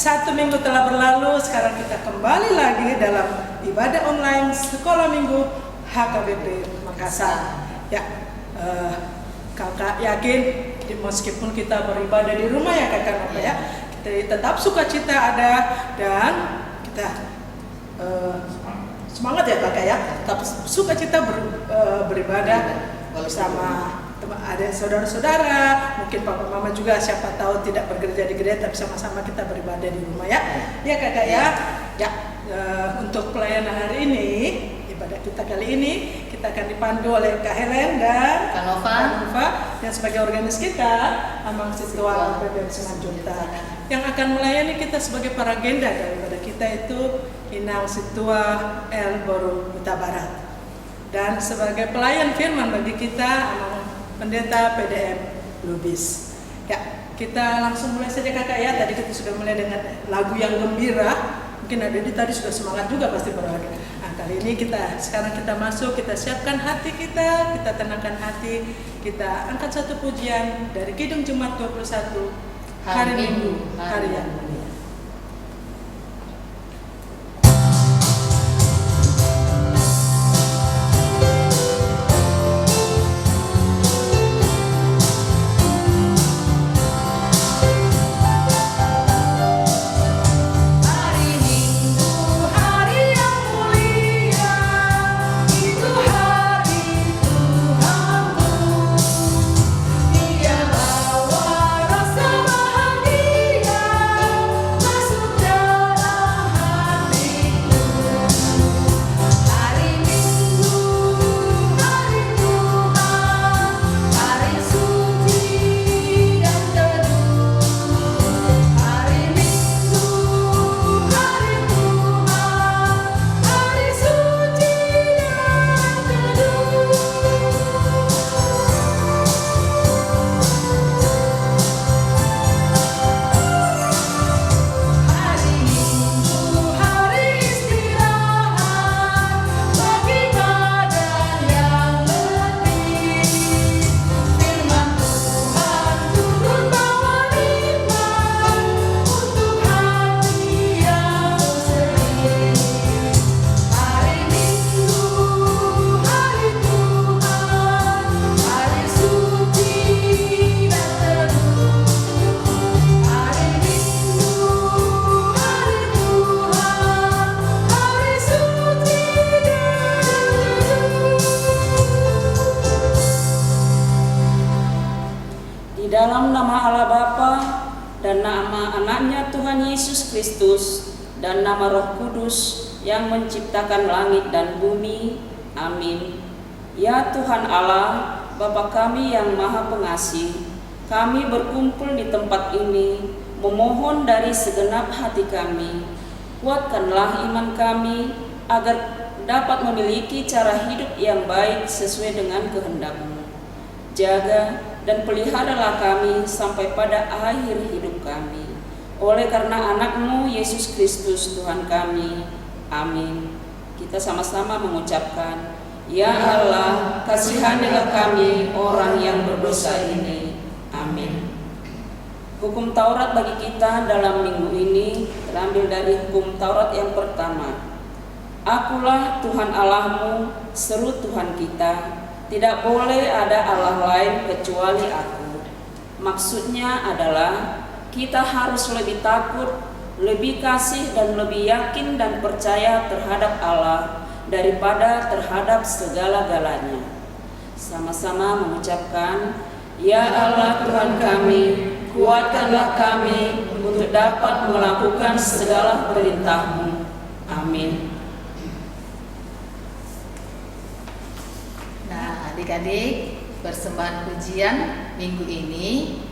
Satu minggu telah berlalu, sekarang kita kembali lagi dalam ibadah online Sekolah Minggu HKBP Makassar. Ya, kakak yakin meskipun kita beribadah di rumah ya kakak Nova ya, kita tetap sukacita ada dan kita semangat ya kakak ya, tetap sukacita beribadah bersama ada saudara-saudara, mungkin papa mama juga siapa tahu tidak bekerja di gereja tapi sama-sama kita beribadah di rumah ya. Ya kakak ya. Ya, untuk pelayanan hari ini, ibadah kita kali ini kita akan dipandu oleh Kak Helen dan Kak Nova yang sebagai organis kita, Amang Siswa PBM Semanjunta, yang akan melayani kita sebagai para agenda daripada kita itu Inang Situa El Boru Huta Barat. Dan sebagai pelayan firman bagi kita Amang Pendeta PDM Lubis. Ya, kita langsung mulai saja kakak ya. Tadi kita sudah mulai dengan lagu yang gembira. Mungkin ada tadi sudah semangat juga pasti berlari. Nah, kali ini sekarang kita masuk, kita siapkan hati kita tenangkan hati, kita angkat satu pujian dari Kidung Jumat 21 hari Minggu, hari yang mulia. Dalam nama Allah Bapa dan nama anaknya Tuhan Yesus Kristus dan nama Roh Kudus yang menciptakan langit dan bumi. Amin. Ya Tuhan Allah, Bapa kami yang Maha Pengasih, kami berkumpul di tempat ini memohon dari segenap hati kami, kuatkanlah iman kami agar dapat memiliki cara hidup yang baik sesuai dengan kehendak-Mu. Jaga dan peliharalah kami sampai pada akhir hidup kami. Oleh karena anak-Mu Yesus Kristus Tuhan kami. Amin. Kita sama-sama mengucapkan, Ya Allah, kasihanilah kami orang yang berdosa ini. Amin. Hukum Taurat bagi kita dalam minggu ini terambil dari hukum Taurat yang pertama. Akulah Tuhan Allahmu, seru Tuhan kita. Tidak boleh ada Allah lain kecuali aku. Maksudnya adalah kita harus lebih takut, lebih kasih dan lebih yakin dan percaya terhadap Allah daripada terhadap segala-galanya. Sama-sama mengucapkan, Ya Allah Tuhan kami, kuatkanlah kami untuk dapat melakukan segala perintah-Mu. Amin. Adik-adik, persembahan pujian minggu ini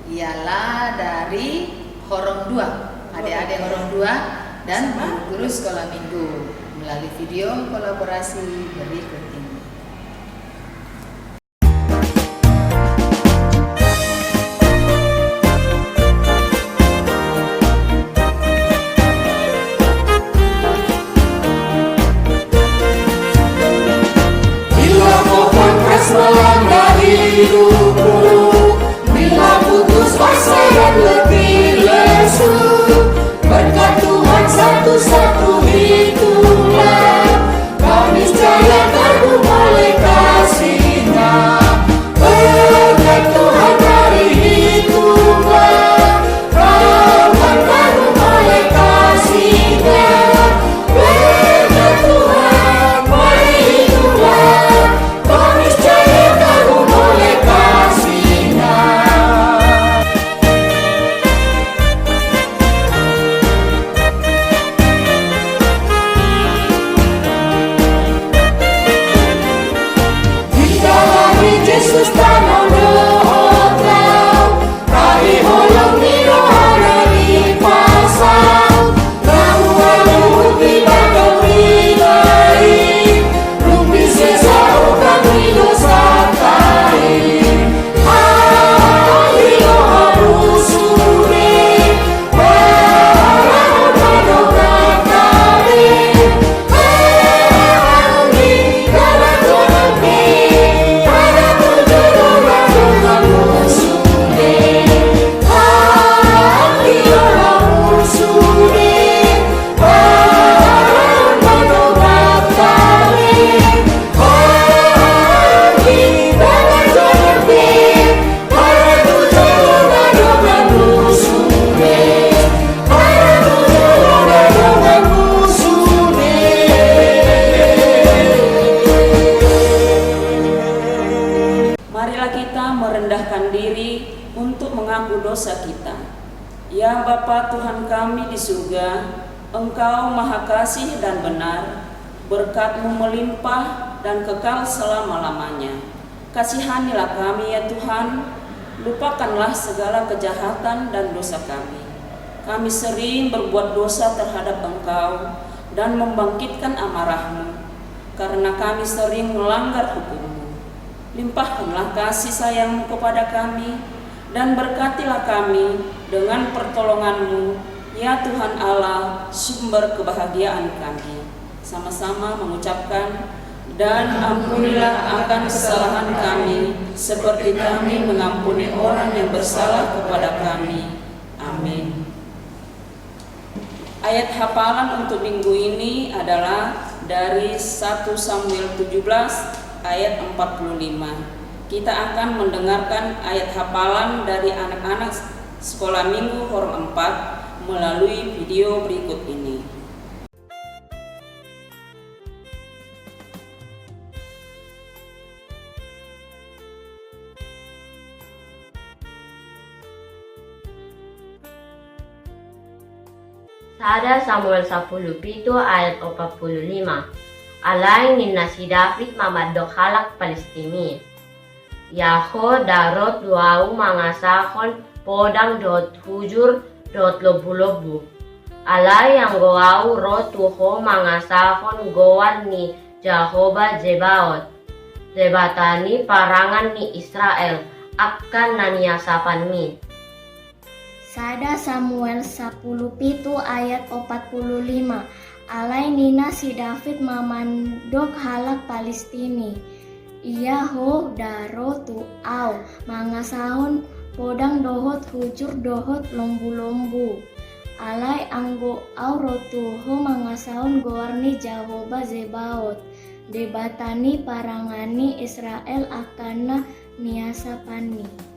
ialah dari Horong 2, adik-adik Horong 2 dan guru sekolah minggu melalui video kolaborasi berikut ini. Melanda hidupku, bila putus asa dan letih lesu, satu itulah kami niscaya kagum oleh kasih-Nya. Berkat Tuhan hari itulah Tuhan kagum oleh kasih-Nya. Berkat Tuhan hari itulah kami niscaya kagum oleh kasih-Nya. Yesus tanah dohotau, kami holong ni rohana di pasau. Kamu aluti bakal pribadi, rumpi sesau kami dosa kain. Hati harus suri, walau menogak kami. Kami dalam tujuan Marilah kita merendahkan diri untuk mengaku dosa kita. Ya Bapa Tuhan kami di surga, Engkau maha kasih dan benar, berkat-Mu melimpah dan kekal selama-lamanya. Kasihanilah kami ya Tuhan, lupakanlah segala kejahatan dan dosa kami. Kami sering berbuat dosa terhadap Engkau dan membangkitkan amarah-Mu, karena kami sering melanggar hukum-Mu. Limpahkanlah kasih sayang-Mu kepada kami, dan berkatilah kami dengan pertolongan-Mu, ya Tuhan Allah, sumber kebahagiaan kami. Sama-sama mengucapkan, dan ampunilah akan kesalahan kami, seperti kami mengampuni orang yang bersalah kepada kami. Amin. Ayat hafalan untuk minggu ini adalah dari 1 Samuel 17 ayat 45. Kita akan mendengarkan ayat hafalan dari anak-anak sekolah minggu Horom 4 melalui video berikut ini. Sada Samuel 10 ayat 45. Alay ni na si David mamadok halak Palestini. Yaho darot duau mangasahon podang dot hujur dot lobu-lobu. Alay yang goau rotuho mangasahon gowan ni Jehovah Zebaot. Zebatani parangan ni Israel akan naniasapan mi. Sada Samuel 10 ayat 45. Alai nina si David mamandok halak Palestini. Ia ho daro tu au mangasahon podang dohot hujur dohot lombu-lombu. Alai anggo au rotu ho mangasahon goarni Jehovah Zebaot. Debatani parangani Israel akana niasapani.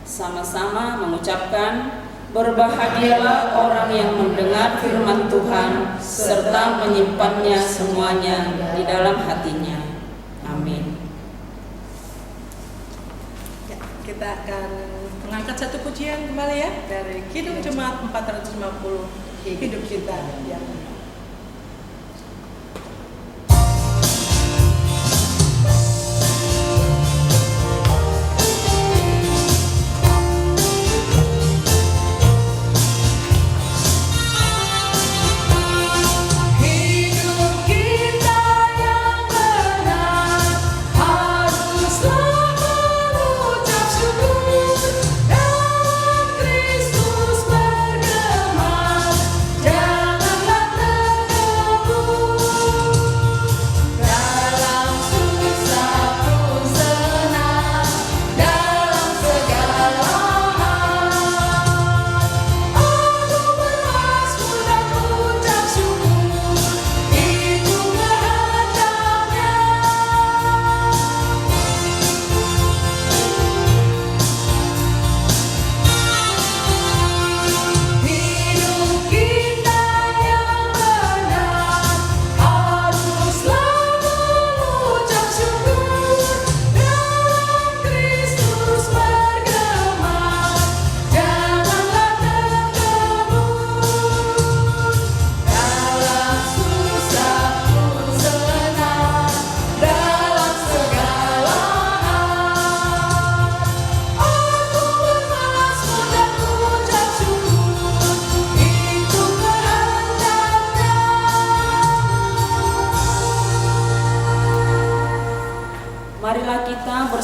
Sama-sama mengucapkan, berbahagialah orang yang mendengar firman Tuhan serta menyimpannya semuanya di dalam hatinya. Amin. Ya, kita akan mengangkat satu pujian kembali ya dari Kidung Jemaat 450 Hidup Kita yang Janganlah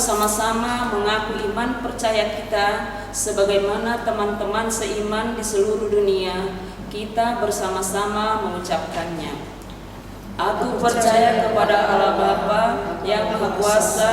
bersama-sama mengaku iman percaya kita sebagaimana teman-teman seiman di seluruh dunia. Kita bersama-sama mengucapkannya. Aku percaya kepada Allah Bapa yang Maha Kuasa,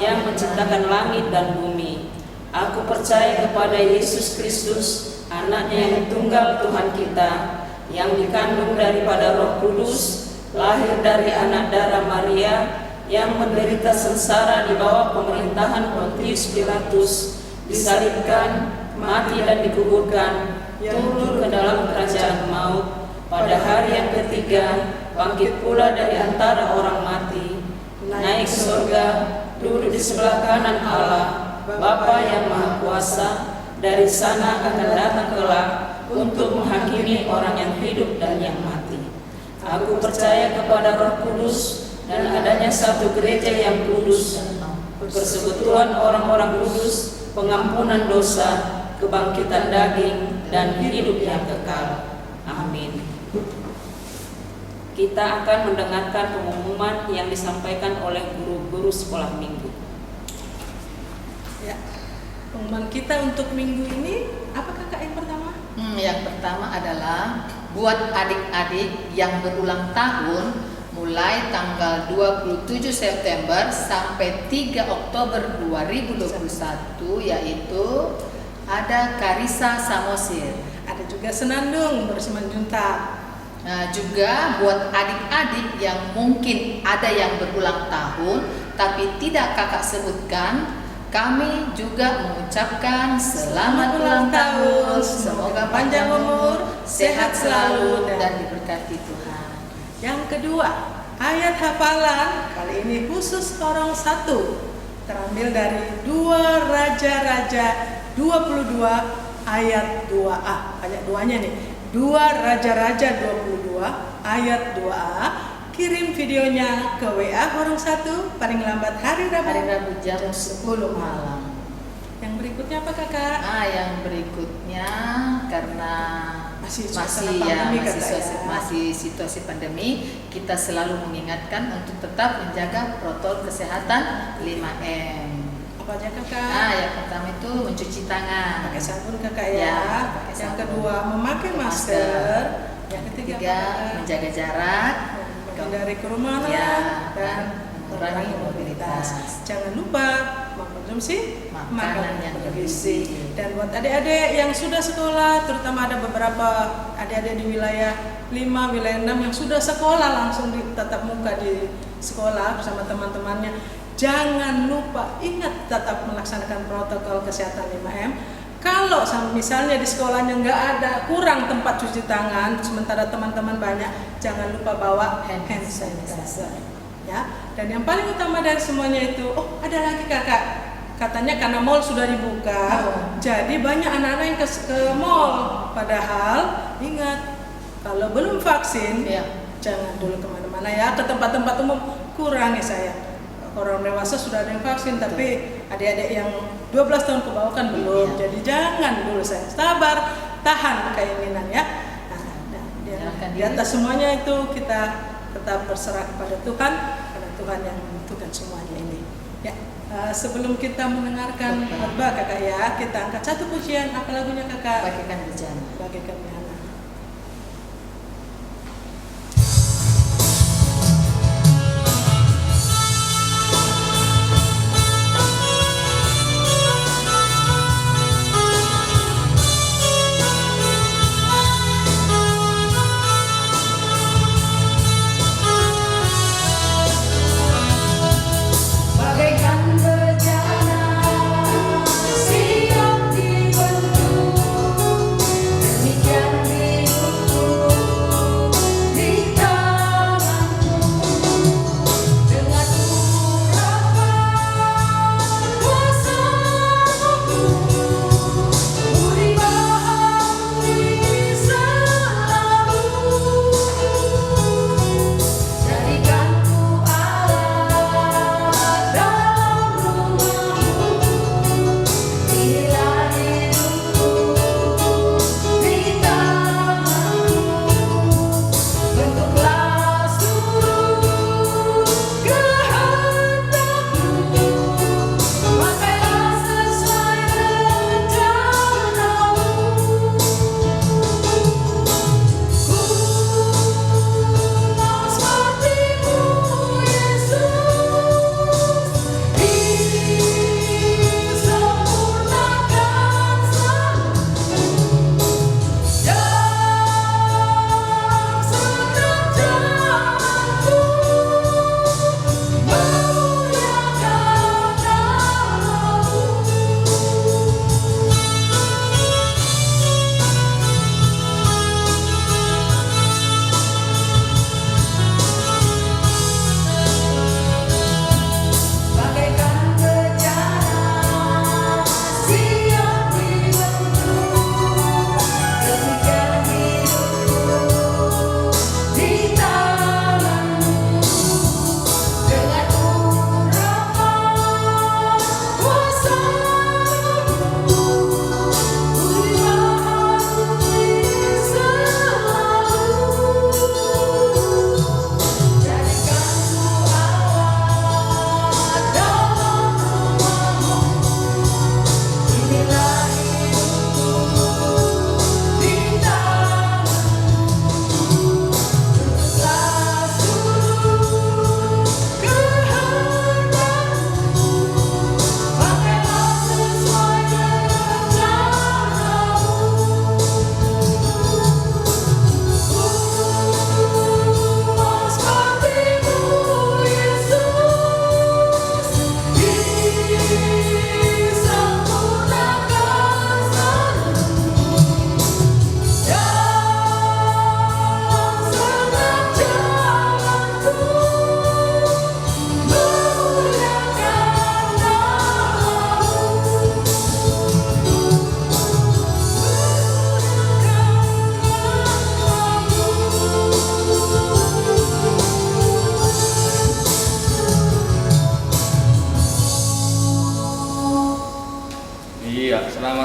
yang menciptakan langit dan bumi. Aku percaya kepada Yesus Kristus, anaknya yang tunggal Tuhan kita, yang dikandung daripada Roh Kudus, lahir dari anak darah Maria, yang menderita sengsara di bawah pemerintahan Pontius Pilatus, disalibkan, mati dan dikuburkan, turun ke dalam kerajaan maut, pada hari yang ketiga bangkit pula dari antara orang mati, naik ke surga, duduk di sebelah kanan Allah, Bapa yang Maha Kuasa. Dari sana akan datang kelak untuk menghakimi orang yang hidup dan yang mati. Aku percaya kepada Roh Kudus dan adanya satu gereja yang kudus, persekutuan orang-orang kudus, pengampunan dosa, kebangkitan daging, dan hidup yang kekal. Amin. Kita akan mendengarkan pengumuman yang disampaikan oleh guru-guru sekolah minggu. Ya, pengumuman kita untuk minggu ini apa kakak yang pertama? Yang pertama adalah buat adik-adik yang berulang tahun mulai tanggal 27 September sampai 3 Oktober 2021, yaitu ada Karisa Samosir. Ada juga Senandung Bersemanjunta. Nah, juga buat adik-adik yang mungkin ada yang berulang tahun tapi tidak kakak sebutkan, kami juga mengucapkan selamat ulang tahun. Semoga panjang umur, sehat selalu, dan diberkati Tuhan. Yang kedua, ayat hafalan kali ini khusus orang 1, terambil dari 2 Raja-Raja 22 ayat 2a. Ayat 2-nya nih, 2 Raja-Raja 22 ayat 2a. Kirim videonya ke WA orang 1 paling lambat hari Rabu jam 10 malam. Yang berikutnya apa kakak? Yang berikutnya karena Masih situasi pandemi, kita selalu mengingatkan untuk tetap menjaga protokol kesehatan 5M. Apa aja kakak? Yang pertama itu mencuci tangan, Pakai sabun kakak ya. Ya, pakai Yang sabun. kedua memakai masker. Yang ketiga apa, kakak? menjaga jarak, Menghindari kerumunan Ya, dan mengurangi mobilitas. Jangan lupa mengkonsumsi Makanan yang bergizi. Dan buat adik-adik yang sudah sekolah, terutama ada beberapa adik-adik di wilayah 5, wilayah 6 yang sudah sekolah langsung tatap muka di sekolah bersama teman-temannya. Jangan lupa ingat tetap melaksanakan protokol kesehatan 5M. Kalau misalnya di sekolahnya nggak ada, kurang tempat cuci tangan, sementara teman-teman banyak, jangan lupa bawa hand sanitizer. Ya. Dan yang paling utama dari semuanya itu, ada lagi kakak, katanya karena mall sudah dibuka, jadi banyak anak-anak yang ke mall. Padahal ingat, kalau belum vaksin, jangan dulu kemana-mana ya, ke tempat-tempat umum kurangi saya. Orang dewasa sudah ada yang vaksin, tapi adik-adik yang 12 tahun ke bawah kan belum. Jadi jangan dulu saya, sabar, tahan keinginan ya. Di atas semuanya itu kita tetap berserah kepada Tuhan, karena Tuhan yang menentukan semuanya ini. Ya, sebelum kita mendengarkan khotbah kakak ya, kita angkat satu pujian. Apa lagunya kakak? Bagaikan bejana. Bagaikan bejana. Bagaikan bejana siap dibentuk, demikian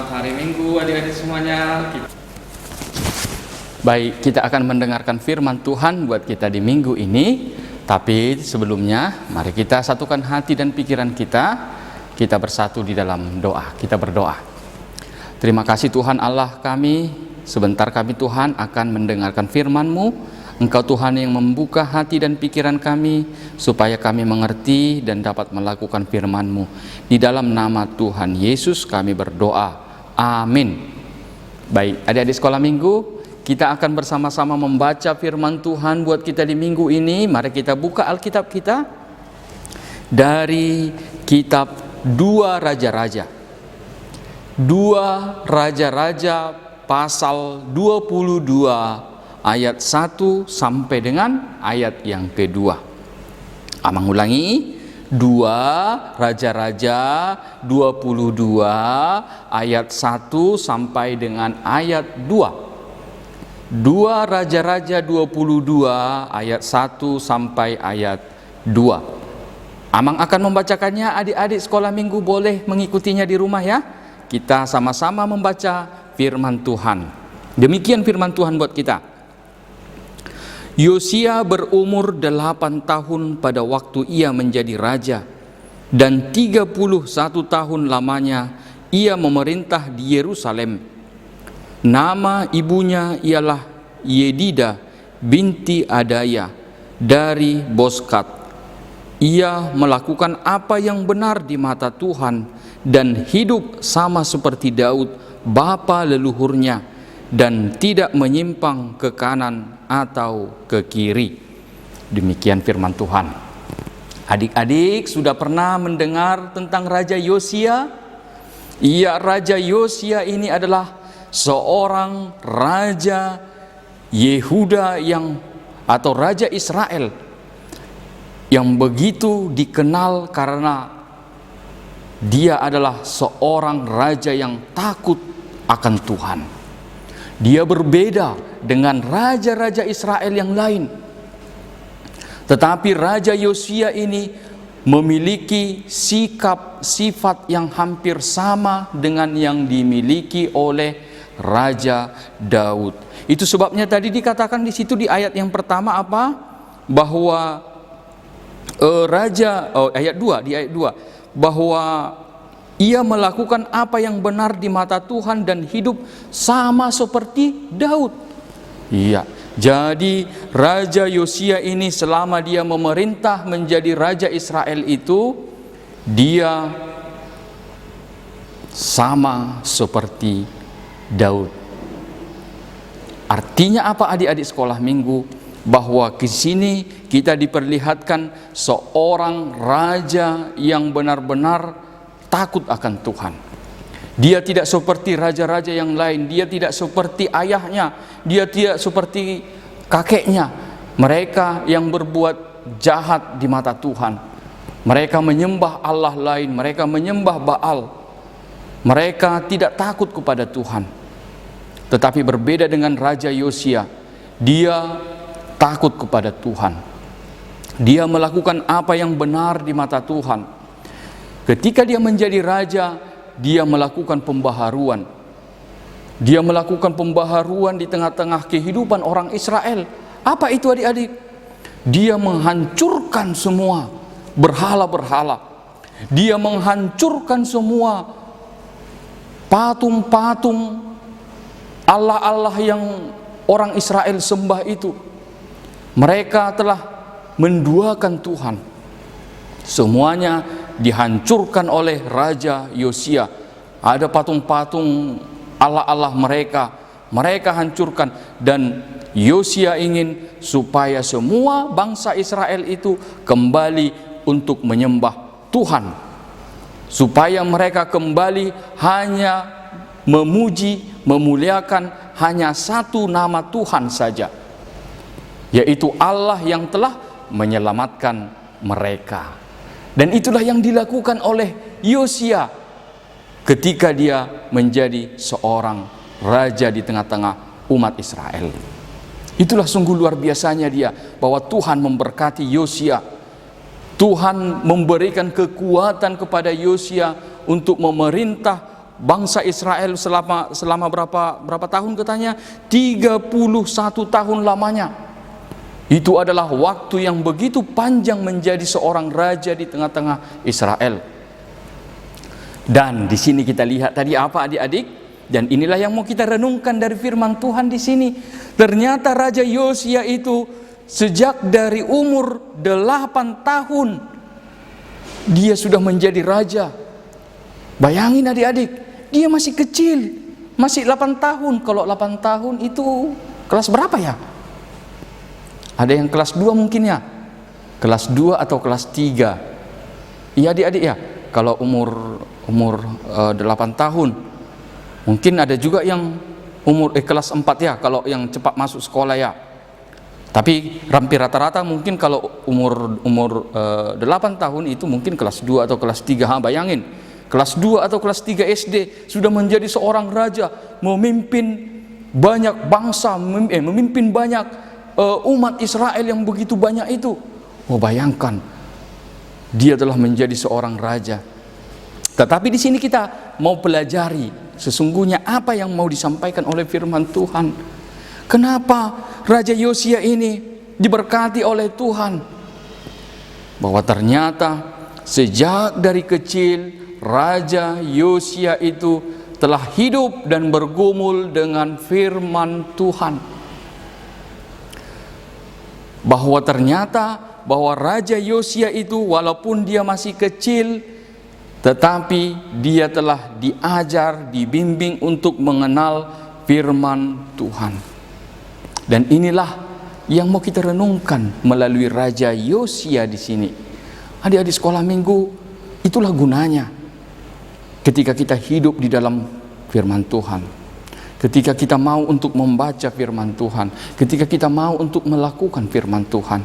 Selamat hari Minggu adik-adik semuanya. Baik, kita akan mendengarkan firman Tuhan buat kita di minggu ini. Tapi sebelumnya, mari kita satukan hati dan pikiran kita. Kita bersatu di dalam doa. Kita berdoa. Terima kasih Tuhan Allah kami. Sebentar kami Tuhan akan mendengarkan firman-Mu. Engkau Tuhan yang membuka hati dan pikiran kami supaya kami mengerti dan dapat melakukan firman-Mu. Di dalam nama Tuhan Yesus kami berdoa. Amin. Baik, adik-adik sekolah minggu, kita akan bersama-sama membaca firman Tuhan buat kita di minggu ini. Mari kita buka Alkitab kita dari kitab 2 Raja-Raja. 2 Raja-Raja pasal 22 ayat 1 sampai dengan ayat yang kedua. Amang ulangi, 2 Raja-Raja 22 ayat 1 sampai dengan ayat 2. 2 Raja-Raja 22 ayat 1 sampai ayat 2. Amang akan membacakannya, adik-adik sekolah minggu boleh mengikutinya di rumah ya. Kita sama-sama membaca firman Tuhan. Demikian firman Tuhan buat kita. Yosia berumur 8 tahun pada waktu ia menjadi raja, dan 31 tahun lamanya ia memerintah di Yerusalem. Nama ibunya ialah Yedida binti Adaya dari Boskat. Ia melakukan apa yang benar di mata Tuhan dan hidup sama seperti Daud bapa leluhurnya, dan tidak menyimpang ke kanan atau ke kiri. Demikian firman Tuhan. Adik-adik sudah pernah mendengar tentang Raja Yosia? Iya, Raja Yosia ini adalah seorang raja Yehuda atau Raja Israel yang begitu dikenal karena dia adalah seorang raja yang takut akan Tuhan. Dia berbeda dengan raja-raja Israel yang lain. Tetapi Raja Yosia ini memiliki sifat yang hampir sama dengan yang dimiliki oleh Raja Daud. Itu sebabnya tadi dikatakan di situ di ayat yang pertama apa? Bahwa ayat 2 bahwa ia melakukan apa yang benar di mata Tuhan dan hidup sama seperti Daud. Iya, jadi Raja Yosia ini selama dia memerintah menjadi Raja Israel itu, dia sama seperti Daud. Artinya apa adik-adik sekolah minggu? Bahwa di sini kita diperlihatkan seorang raja yang benar-benar takut akan Tuhan. Dia tidak seperti raja-raja yang lain. Dia tidak seperti ayahnya. Dia tidak seperti kakeknya. Mereka yang berbuat jahat di mata Tuhan. Mereka menyembah Allah lain. Mereka menyembah Baal. Mereka tidak takut kepada Tuhan. Tetapi berbeda dengan Raja Yosia. Dia takut kepada Tuhan. Dia melakukan apa yang benar di mata Tuhan. Ketika dia menjadi raja, dia melakukan pembaharuan. Dia melakukan pembaharuan di tengah-tengah kehidupan orang Israel. Apa itu adik-adik? Dia menghancurkan semua berhala-berhala. Dia menghancurkan semua patung-patung Allah-Allah yang orang Israel sembah itu. Mereka telah menduakan Tuhan. Semuanya dihancurkan oleh Raja Yosia. Ada patung-patung Allah-Allah mereka hancurkan, dan Yosia ingin supaya semua bangsa Israel itu kembali untuk menyembah Tuhan, supaya mereka kembali hanya memuji, memuliakan hanya satu nama Tuhan saja, yaitu Allah yang telah menyelamatkan mereka. Dan itulah yang dilakukan oleh Yosia ketika dia menjadi seorang raja di tengah-tengah umat Israel. Itulah sungguh luar biasanya dia, bahwa Tuhan memberkati Yosia. Tuhan memberikan kekuatan kepada Yosia untuk memerintah bangsa Israel selama berapa tahun katanya? 31 tahun lamanya. Itu adalah waktu yang begitu panjang menjadi seorang raja di tengah-tengah Israel. Dan di sini kita lihat tadi apa adik-adik? Dan inilah yang mau kita renungkan dari firman Tuhan di sini. Ternyata Raja Yosia itu sejak dari umur 8 tahun dia sudah menjadi raja. Bayangin adik-adik, dia masih kecil, masih 8 tahun. Kalau 8 tahun itu kelas berapa ya? Ada yang kelas 2 mungkin ya? Kelas 2 atau kelas 3. Iya adik-adik ya, kalau umur 8 tahun. Mungkin ada juga yang kelas 4 ya, kalau yang cepat masuk sekolah ya. Tapi hampir rata-rata mungkin kalau umur 8 tahun itu mungkin kelas 2 atau kelas 3. Bayangin, kelas 2 atau kelas 3 SD sudah menjadi seorang raja, memimpin banyak bangsa, memimpin banyak umat Israel yang begitu banyak itu. Oh, bayangkan, dia telah menjadi seorang raja. Tetapi di sini kita mau pelajari sesungguhnya apa yang mau disampaikan oleh firman Tuhan. Kenapa Raja Yosia ini diberkati oleh Tuhan? Bahwa ternyata sejak dari kecil Raja Yosia itu telah hidup dan bergumul dengan firman Tuhan. Bahwa ternyata bahwa Raja Yosia itu walaupun dia masih kecil, tetapi dia telah diajar, dibimbing untuk mengenal firman Tuhan. Dan inilah yang mau kita renungkan melalui Raja Yosia di sini. Adik-adik sekolah minggu, itulah gunanya ketika kita hidup di dalam firman Tuhan. Ketika kita mau untuk membaca firman Tuhan, ketika kita mau untuk melakukan firman Tuhan.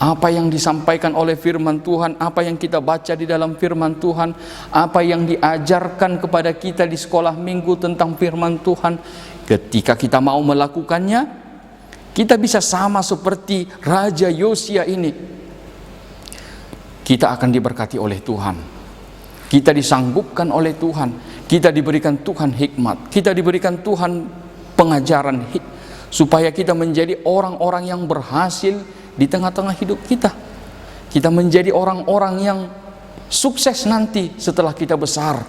Apa yang disampaikan oleh firman Tuhan, apa yang kita baca di dalam firman Tuhan, apa yang diajarkan kepada kita di sekolah minggu tentang firman Tuhan, ketika kita mau melakukannya, kita bisa sama seperti Raja Yosia ini. Kita akan diberkati oleh Tuhan. Kita disanggupkan oleh Tuhan. Kita diberikan Tuhan hikmat. Kita diberikan Tuhan pengajaran supaya kita menjadi orang-orang yang berhasil di tengah-tengah hidup kita. Kita menjadi orang-orang yang sukses nanti setelah kita besar.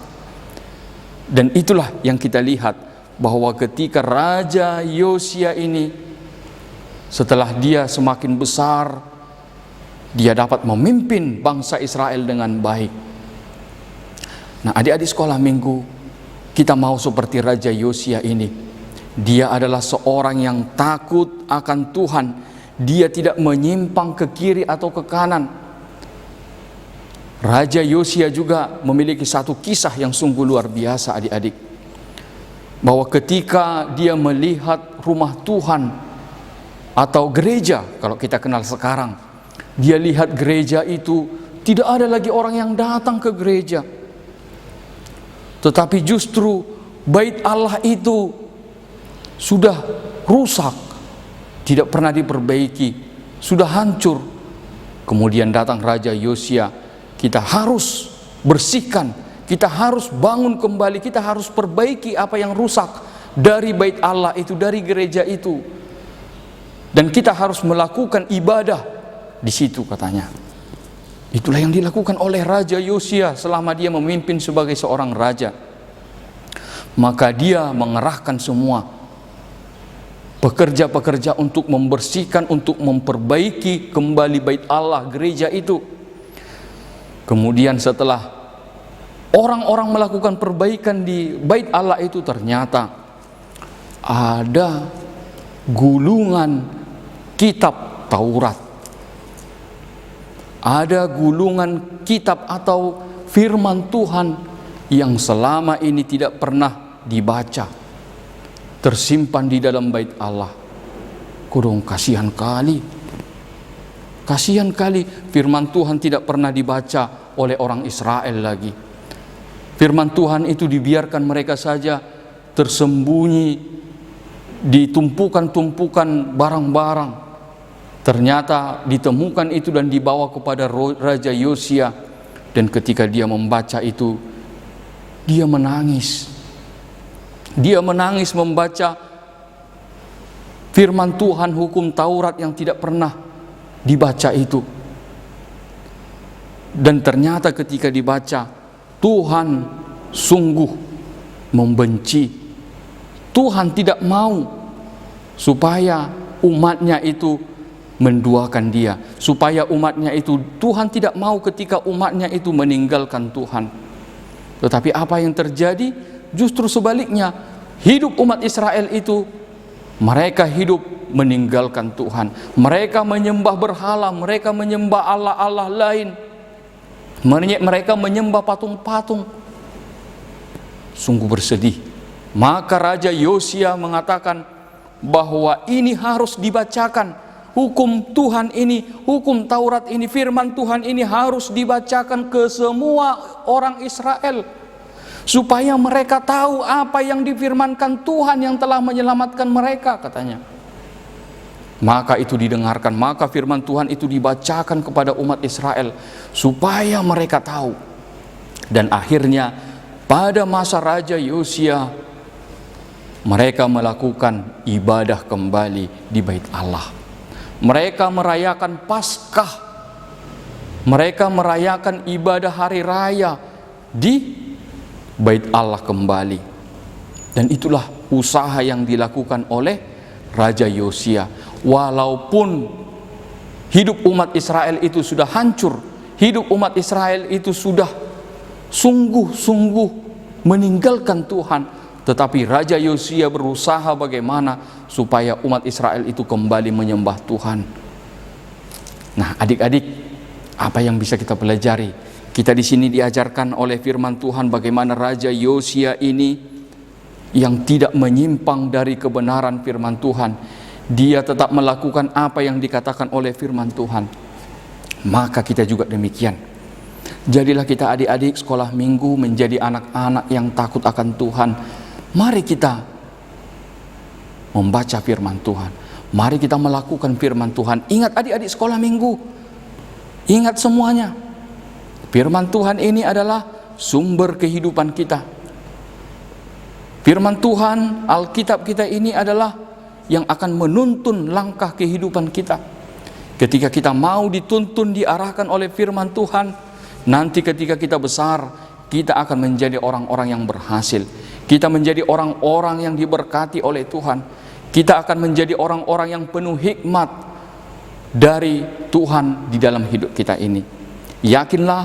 Dan itulah yang kita lihat, bahwa ketika Raja Yosia ini setelah dia semakin besar, dia dapat memimpin bangsa Israel dengan baik. Nah, adik-adik sekolah minggu, kita mau seperti Raja Yosia ini. Dia adalah seorang yang takut akan Tuhan. Dia tidak menyimpang ke kiri atau ke kanan. Raja Yosia juga memiliki satu kisah yang sungguh luar biasa adik-adik. Bahwa ketika dia melihat rumah Tuhan atau gereja, kalau kita kenal sekarang, dia lihat gereja itu tidak ada lagi orang yang datang ke gereja. Tetapi justru bait Allah itu sudah rusak, tidak pernah diperbaiki, sudah hancur. Kemudian datang Raja Yosia, kita harus bersihkan, kita harus bangun kembali, kita harus perbaiki apa yang rusak dari bait Allah itu, dari gereja itu. Dan kita harus melakukan ibadah di situ katanya. Itulah yang dilakukan oleh Raja Yosia selama dia memimpin sebagai seorang raja. Maka dia mengerahkan semua pekerja-pekerja untuk membersihkan, untuk memperbaiki kembali bait Allah, gereja itu. Kemudian setelah orang-orang melakukan perbaikan di bait Allah itu, ternyata ada gulungan kitab Taurat. Ada gulungan kitab atau firman Tuhan yang selama ini tidak pernah dibaca, tersimpan di dalam bait Allah. Kudung, kasihan kali. Kasihan kali firman Tuhan tidak pernah dibaca oleh orang Israel lagi. Firman Tuhan itu dibiarkan mereka saja tersembunyi di tumpukan-tumpukan barang-barang. Ternyata ditemukan itu dan dibawa kepada Raja Yosia. Dan ketika dia membaca itu, dia menangis. Dia menangis membaca firman Tuhan, hukum Taurat yang tidak pernah dibaca itu. Dan ternyata ketika dibaca, Tuhan sungguh membenci. Tuhan tidak mau supaya umatnya itu menduakan dia, supaya umatnya itu, Tuhan tidak mau ketika umatnya itu meninggalkan Tuhan. Tetapi apa yang terjadi? Justru sebaliknya, hidup umat Israel itu, mereka hidup meninggalkan Tuhan. Mereka menyembah berhala, mereka menyembah Allah-Allah lain, mereka menyembah patung-patung. Sungguh bersedih. Maka Raja Yosia mengatakan bahwa ini harus dibacakan. Hukum Tuhan ini, hukum Taurat ini, firman Tuhan ini harus dibacakan ke semua orang Israel, supaya mereka tahu apa yang difirmankan Tuhan yang telah menyelamatkan mereka, katanya. Maka itu didengarkan, maka firman Tuhan itu dibacakan kepada umat Israel supaya mereka tahu. Dan akhirnya pada masa Raja Yosia, mereka melakukan ibadah kembali di Bait Allah. Mereka merayakan Paskah, mereka merayakan ibadah hari raya di Bait Allah kembali. Dan itulah usaha yang dilakukan oleh Raja Yosia. Walaupun hidup umat Israel itu sudah hancur, hidup umat Israel itu sudah sungguh-sungguh meninggalkan Tuhan, tetapi Raja Yosia berusaha bagaimana supaya umat Israel itu kembali menyembah Tuhan. Nah, adik-adik, apa yang bisa kita pelajari? Kita di sini diajarkan oleh firman Tuhan bagaimana Raja Yosia ini yang tidak menyimpang dari kebenaran firman Tuhan. Dia tetap melakukan apa yang dikatakan oleh firman Tuhan. Maka kita juga demikian. Jadilah kita adik-adik sekolah minggu menjadi anak-anak yang takut akan Tuhan. Mari kita membaca firman Tuhan. Mari kita melakukan firman Tuhan. Ingat adik-adik sekolah minggu, ingat semuanya. Firman Tuhan ini adalah sumber kehidupan kita. Firman Tuhan, Alkitab kita ini adalah yang akan menuntun langkah kehidupan kita. Ketika kita mau dituntun, diarahkan oleh firman Tuhan, nanti ketika kita besar, kita akan menjadi orang-orang yang berhasil. Kita menjadi orang-orang yang diberkati oleh Tuhan. Kita akan menjadi orang-orang yang penuh hikmat dari Tuhan di dalam hidup kita ini. Yakinlah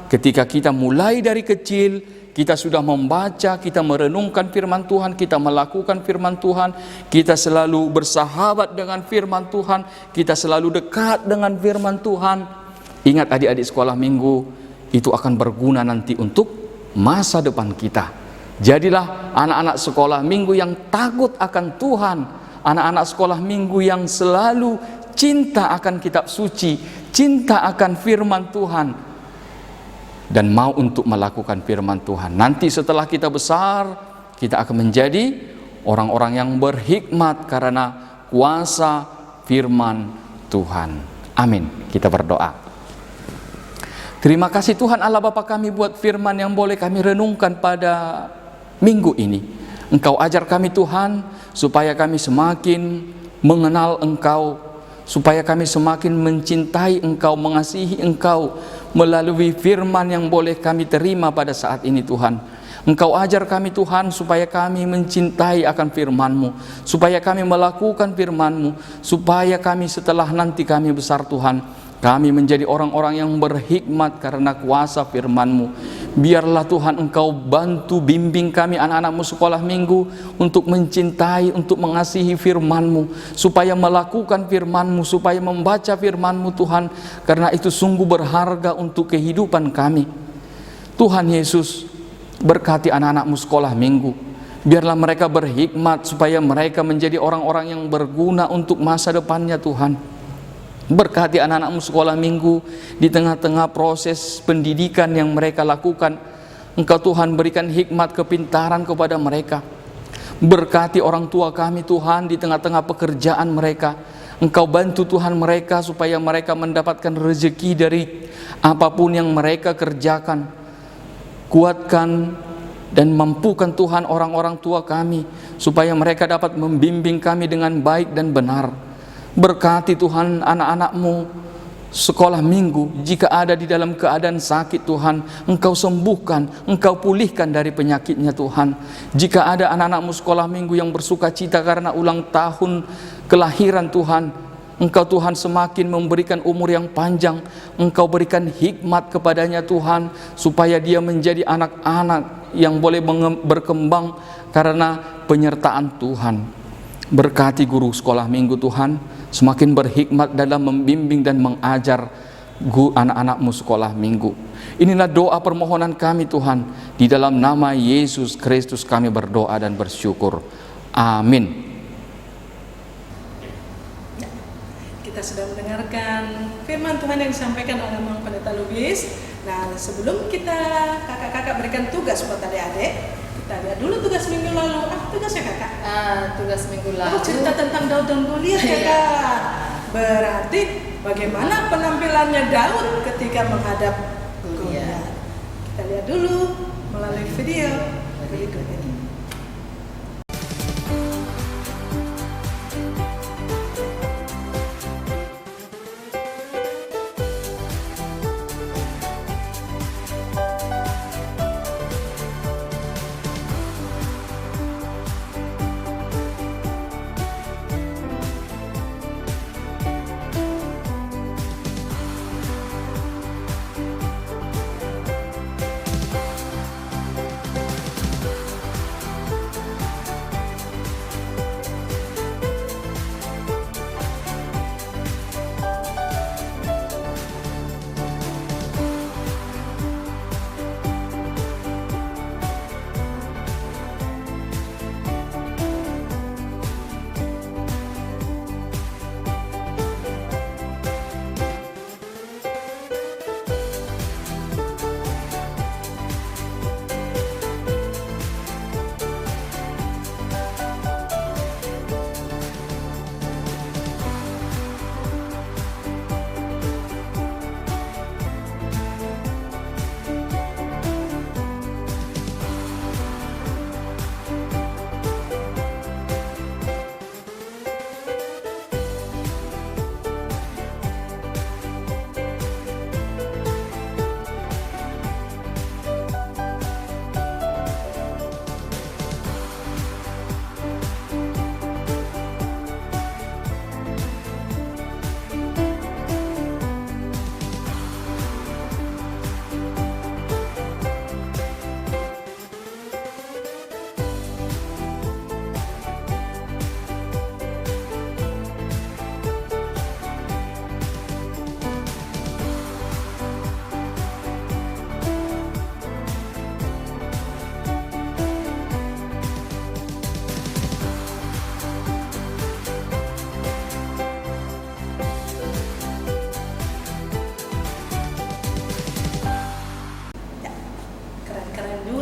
ketika kita mulai dari kecil, kita sudah membaca, kita merenungkan firman Tuhan, kita melakukan firman Tuhan, kita selalu bersahabat dengan firman Tuhan, kita selalu dekat dengan firman Tuhan. Ingat adik-adik sekolah minggu, itu akan berguna nanti untuk masa depan kita. Jadilah anak-anak sekolah minggu yang takut akan Tuhan, anak-anak sekolah minggu yang selalu cinta akan kitab suci, cinta akan firman Tuhan, dan mau untuk melakukan firman Tuhan. Nanti setelah kita besar, kita akan menjadi orang-orang yang berhikmat karena kuasa firman Tuhan. Amin. Kita berdoa. Terima kasih Tuhan Allah Bapa kami buat firman yang boleh kami renungkan pada minggu ini. Engkau ajar kami Tuhan, supaya kami semakin mengenal Engkau, supaya kami semakin mencintai Engkau, mengasihi Engkau melalui firman yang boleh kami terima pada saat ini Tuhan. Engkau ajar kami Tuhan supaya kami mencintai akan firman-Mu, supaya kami melakukan firman-Mu, supaya kami setelah nanti kami besar Tuhan, kami menjadi orang-orang yang berhikmat karena kuasa firman-Mu. Biarlah Tuhan Engkau bantu bimbing kami anak-anak-Mu sekolah minggu untuk mencintai, untuk mengasihi firman-Mu, supaya melakukan firman-Mu, supaya membaca firman-Mu Tuhan, karena itu sungguh berharga untuk kehidupan kami. Tuhan Yesus, berkati anak-anak-Mu sekolah minggu. Biarlah mereka berhikmat supaya mereka menjadi orang-orang yang berguna untuk masa depannya Tuhan. Berkati anak-anak-Mu sekolah minggu di tengah-tengah proses pendidikan yang mereka lakukan. Engkau Tuhan berikan hikmat kepintaran kepada mereka. Berkati orang tua kami Tuhan di tengah-tengah pekerjaan mereka. Engkau bantu Tuhan mereka supaya mereka mendapatkan rezeki dari apapun yang mereka kerjakan. Kuatkan dan mampukan Tuhan orang-orang tua kami supaya mereka dapat membimbing kami dengan baik dan benar. Berkati Tuhan anak-anak-Mu sekolah minggu, jika ada di dalam keadaan sakit Tuhan, Engkau sembuhkan, Engkau pulihkan dari penyakitnya Tuhan. Jika ada anak-anak-Mu sekolah minggu yang bersuka cita karena ulang tahun kelahiran Tuhan, Engkau Tuhan semakin memberikan umur yang panjang, Engkau berikan hikmat kepadanya Tuhan, supaya dia menjadi anak-anak yang boleh berkembang karena penyertaan Tuhan. Berkati guru sekolah minggu Tuhan, semakin berhikmat dalam membimbing dan mengajar anak-anak-Mu sekolah minggu. Inilah doa permohonan kami Tuhan, di dalam nama Yesus Kristus kami berdoa dan bersyukur. Amin. Kita sudah mendengarkan firman Tuhan yang disampaikan oleh Mang Pendeta Lubis. Nah, sebelum kita kakak-kakak berikan tugas buat adik-adik, kita lihat dulu tugas minggu lalu. Tugasnya kakak? Tugas minggu lalu. Cerita tentang Daud dan Goliat ya kak. Berarti bagaimana penampilannya Daud ketika menghadap Goliat? Kita lihat dulu melalui video berikut ini.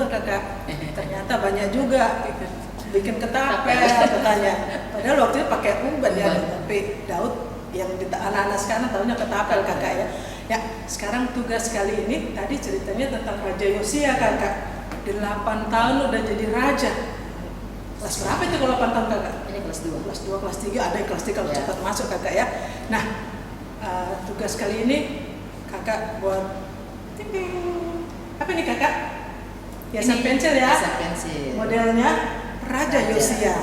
kakak, ternyata banyak juga bikin ketapel katanya. Padahal waktu itu pakai umban ya, tapi Daud yang anak-anak sekarang tahunya ketapel kakak ya. Ya, sekarang tugas kali ini tadi ceritanya tentang Raja Yosia kakak. 8 tahun udah jadi raja. Kelas berapa itu kalau 8 tahun kakak? Ini kelas 2. Kelas 2, kelas 3, ada yang kelas 3 kalau cepat masuk kakak ya. Nah, tugas kali ini kakak buat apa nih kakak? Hiasan pensil ya. Hiasan pensil. Modelnya Raja Yosia.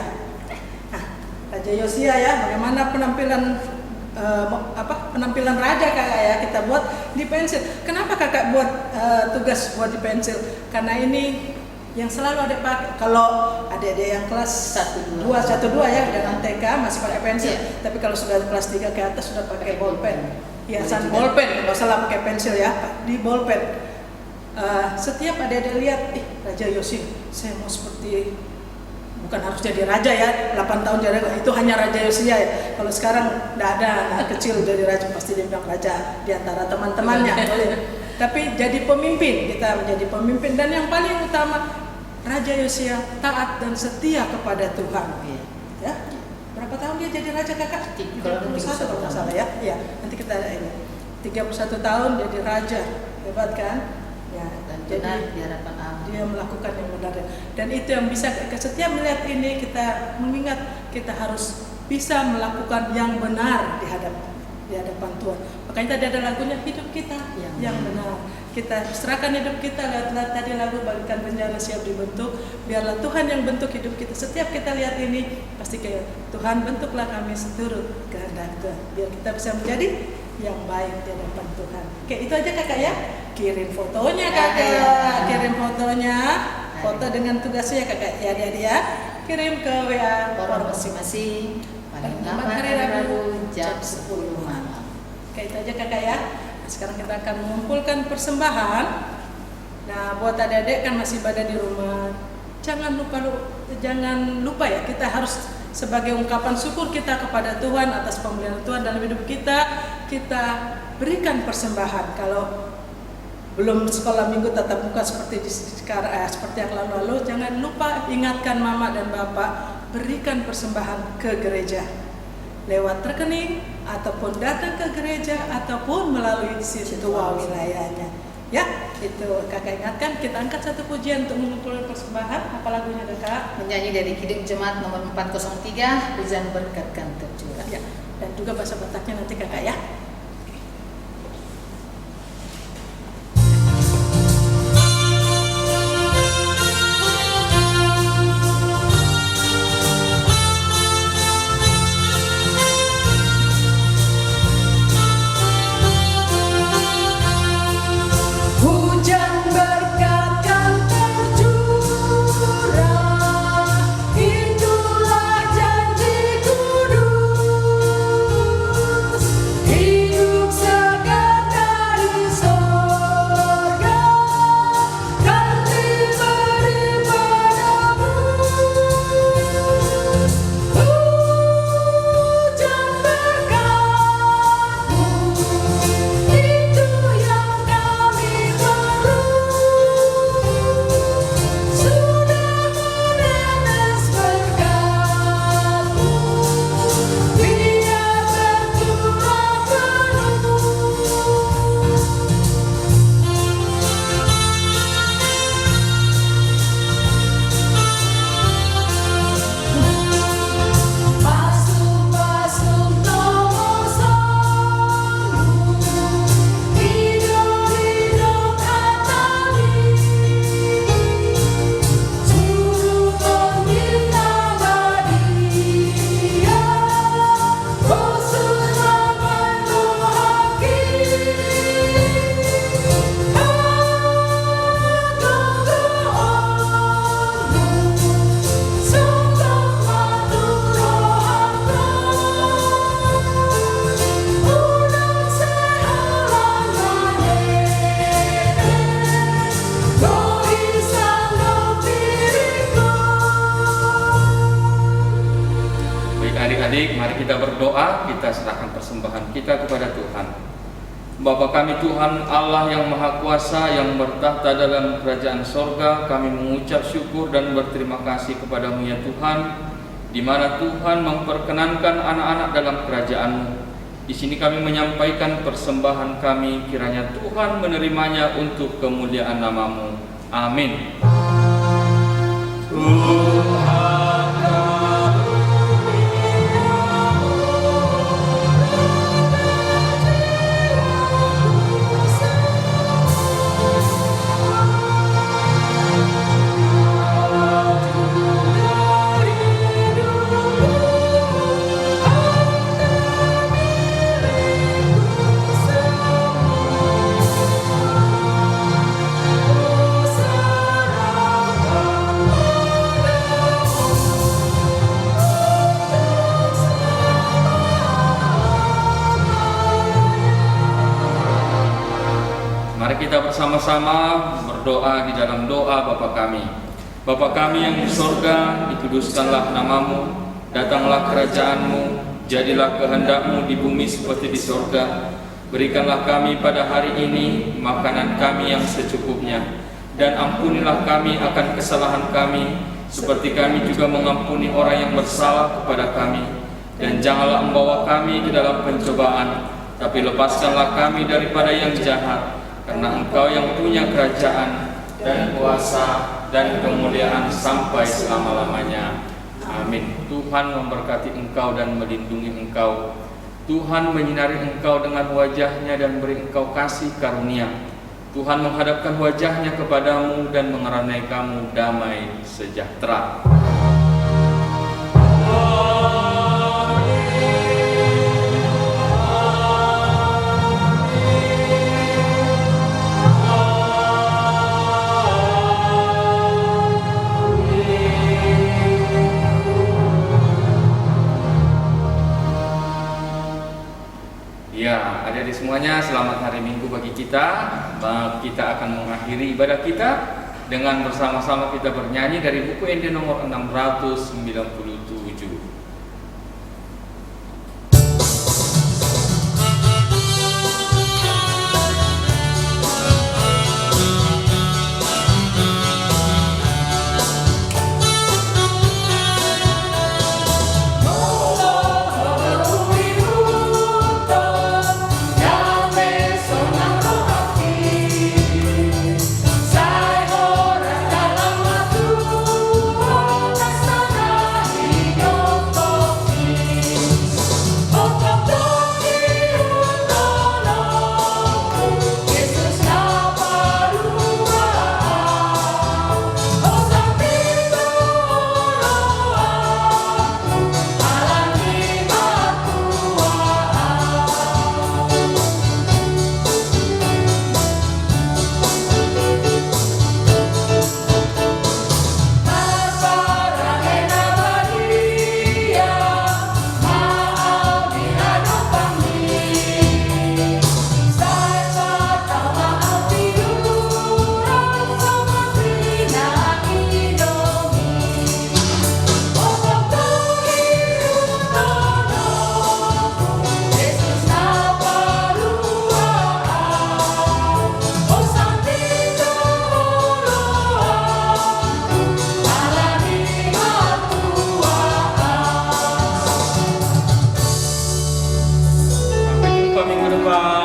Nah, Raja Yosia ya, bagaimana penampilan penampilan raja kakak ya, kita buat di pensil. Kenapa kakak buat tugas buat di pensil? Karena ini yang selalu ada pakai. Kalau adik-adik yang kelas 1, 2 ya dengan TK masih pakai pensil. Tapi kalau sudah kelas 3 ke atas sudah pakai bolpen. Hiasan bolpen, nggak salah pakai pensil ya, di bolpen. Setiap adik-adik lihat, Raja Yosia, saya mau seperti, bukan harus jadi raja ya, 8 tahun jadi raja, itu hanya Raja Yosia ya. Kalau sekarang tidak ada anak kecil jadi raja, pasti dia bilang raja di antara teman-temannya. Tapi jadi pemimpin, kita menjadi pemimpin. Dan yang paling utama, Raja Yosia taat dan setia kepada Tuhan. Ya, berapa tahun dia jadi raja kakak? 31 kalau nggak salah ya. Ya, nanti kita ada ini. 31 tahun jadi raja, hebat kan? Ya, dan jadi benar di hadapan Allah. dia melakukan yang benar, dan itu yang bisa setiap melihat ini kita mengingat kita harus bisa melakukan yang benar di hadapan Tuhan. Makanya tadi ada lagunya, hidup kita yang benar. Kita serahkan hidup kita, lihat tadi lagu bagikan penjara siap dibentuk. Biarlah Tuhan yang bentuk hidup kita. Setiap kita lihat ini pasti kayak Tuhan bentuklah kami seturut kehendak Tuhan. Biar kita bisa menjadi yang baik di hadapan Tuhan. Oke, itu aja kakak ya. Kirim fotonya kakak, kirim fotonya, foto dengan tugasnya kakak ya adik ya. Kirim ke WA Orang masing-masing paling lambat hari Rabu jam 10 malam. Oke, itu aja kakak ya. Nah, sekarang kita akan mengumpulkan persembahan. Nah, buat adik-adik kan masih pada di rumah, jangan lupa ya, kita harus sebagai ungkapan syukur kita kepada Tuhan atas pemeliharaan Tuhan dalam hidup kita, kita berikan persembahan. Kalau belum sekolah minggu tatap muka seperti yang lalu-lalu, jangan lupa ingatkan mama dan bapak, berikan persembahan ke gereja lewat rekening ataupun datang ke gereja ataupun melalui situa wilayahnya. Ya, itu kakak ingatkan. Kita angkat satu pujian untuk mengumpulkan persembahan. Apa lagunya kakak? Menyanyi dari Kidung Jemaat nomor 403, Hujan Berkat Kan Tercurah. Ya, dan juga bahasa Bataknya nanti kakak ya. Hujan berkat kan tercurah, itulah janji kudus. Hidup segar dari sorga kan diberi padamu. Hujan berkat-Mu, itu yang kami perlu. Sudah menetes berkat-Mu, biar tercurah penuh. Pasung-pasung terosanmu, hidup-hidup atami. Suruh pembina badia, khusus memenuh haki. Baik adik-adik, mari kita berdoa, kita serahkan persembahan kita kepada Tuhan. Bapa kami Tuhan Allah yang Maha Kuasa, yang bertahta dalam kerajaan sorga, kami mengucap syukur dan berterima kasih kepada-Mu ya Tuhan, di mana Tuhan memperkenankan anak-anak dalam kerajaan-Mu. Di sini kami menyampaikan persembahan kami, kiranya Tuhan menerimanya untuk kemuliaan nama-Mu. Amin. Mari kita bersama-sama berdoa di dalam doa Bapa kami. Bapa kami yang di sorga, dikuduskanlah nama-Mu, datanglah kerajaan-Mu, jadilah kehendak-Mu di bumi seperti di sorga. Berikanlah kami pada hari ini makanan kami yang secukupnya, dan ampunilah kami akan kesalahan kami, seperti kami juga mengampuni orang yang bersalah kepada kami. Dan janganlah membawa kami ke dalam pencobaan, tapi lepaskanlah kami daripada yang jahat. karena Engkau yang punya kerajaan dan kuasa dan kemuliaan sampai selama-lamanya. Amin. Tuhan memberkati engkau dan melindungi engkau. Tuhan menyinari engkau dengan wajah-Nya dan beri engkau kasih karunia. Tuhan menghadapkan wajah-Nya kepadamu dan mengeranai kamu damai sejahtera. Ya, adik-adik semuanya, selamat hari Minggu bagi kita. Kita akan mengakhiri ibadah kita dengan bersama-sama kita bernyanyi dari buku ND nomor 697. Minggu depan.